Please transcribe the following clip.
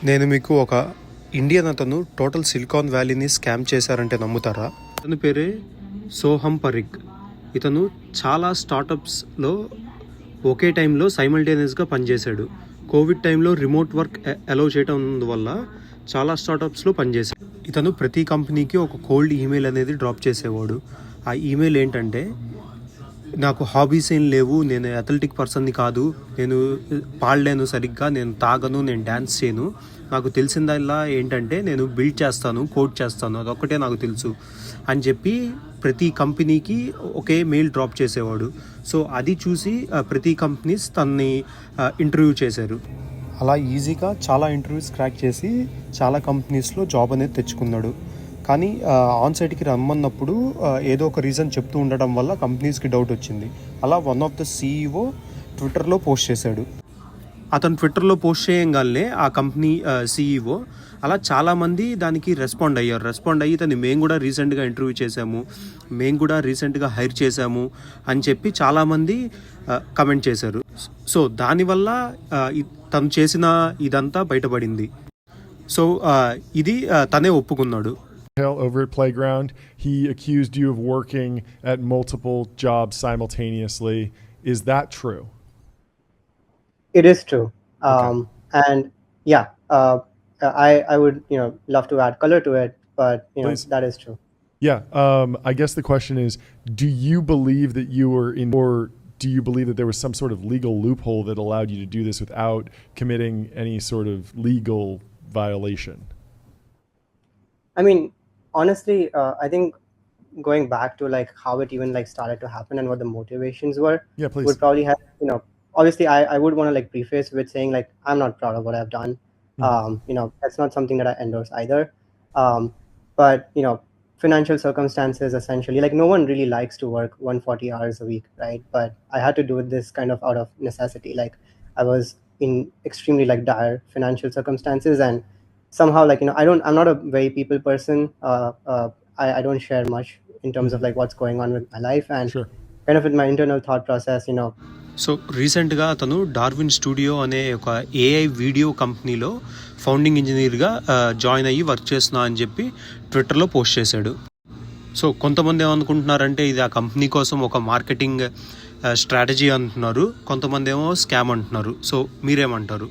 నేను మీకు ఒక ఇండియన్ అతను టోటల్ సిలికాన్ వ్యాలీని స్కామ్ చేశారంటే నమ్ముతారా? అతని పేరే సోహమ్ పరీక్. ఇతను చాలా స్టార్టప్స్లో ఒకే టైంలో సైమల్టేనియస్గా పనిచేశాడు. కోవిడ్ టైంలో రిమోట్ వర్క్ అలౌ చేయడం వల్ల చాలా స్టార్టప్స్లో పనిచేశాడు. ఇతను ప్రతి కంపెనీకి ఒక కోల్డ్ ఈమెయిల్ అనేది డ్రాప్ చేసేవాడు. ఆ ఈమెయిల్ ఏంటంటే, నాకు హాబీస్ ఏం లేవు, నేను అథ్లెటిక్ పర్సన్ని కాదు, నేను పాడలేను సరిగ్గా, నేను తాగను, నేను డ్యాన్స్ చేయను, నాకు తెలిసిందల్లా ఏంటంటే నేను బిల్డ్ చేస్తాను, కోడ్ చేస్తాను, అదొక్కటే నాకు తెలుసు అని చెప్పి ప్రతి కంపెనీకి ఒకే మెయిల్ డ్రాప్ చేసేవాడు. సో అది చూసి ప్రతి కంపెనీస్ తనని ఇంటర్వ్యూ చేశారు. అలా ఈజీగా చాలా ఇంటర్వ్యూస్ క్రాక్ చేసి చాలా కంపెనీస్లో జాబ్ అనేది తెచ్చుకున్నాడు. కానీ ఆన్సైట్కి రమ్మన్నప్పుడు ఏదో ఒక రీజన్ చెప్తూ ఉండడం వల్ల కంపెనీస్కి డౌట్ వచ్చింది. అలా వన్ ఆఫ్ ద CEO ట్విట్టర్లో పోస్ట్ చేశాడు. అతను ట్విట్టర్లో పోస్ట్ చేయగానే ఆ కంపెనీ CEO అలా చాలామంది దానికి రెస్పాండ్ అయ్యి తను మేము కూడా రీసెంట్గా ఇంటర్వ్యూ చేశాము, మేము కూడా రీసెంట్గా హైర్ చేశాము అని చెప్పి చాలామంది కమెంట్ చేశారు. సో దానివల్ల తను చేసిన ఇదంతా బయటపడింది. సో ఇది తనే ఒప్పుకున్నాడు. Over at Playground, he accused you of working at multiple jobs simultaneously. Is that true? It is true. And yeah, I would love to add color to it, but Please. that is true. Yeah. I guess the question is, do you believe that you were in, or do you believe that there was some sort of legal loophole that allowed you to do this without committing any sort of legal violation? I mean, honestly, I think going back to like how it even like started to happen and what the motivations were, Yeah, please. would probably have, obviously I would want to like preface with saying like I'm not proud of what I've done. That's not something that I endorse either. But financial circumstances, essentially, like no one really likes to work 140 hours a week, right? But I had to do this kind of out of necessity. Like I was in extremely like dire financial circumstances, and somehow like I'm not a very people person. I don't share much in terms of like what's going on with my life, and Sure. kind of with my internal thought process. So రీసెంట్గా అతను Darwin studio అనే ఒక AI video కంపెనీలో founding ఇంజనీర్గా join అయ్యి work చేస్తున్నా అని చెప్పి ట్విట్టర్లో పోస్ట్ చేశాడు. సో కొంతమంది ఏమనుకుంటున్నారంటే ఇది ఆ కంపెనీ కోసం ఒక మార్కెటింగ్ స్ట్రాటజీ అంటున్నారు, కొంతమంది ఏమో స్కామ్ అంటున్నారు. సో మీరేమంటారు?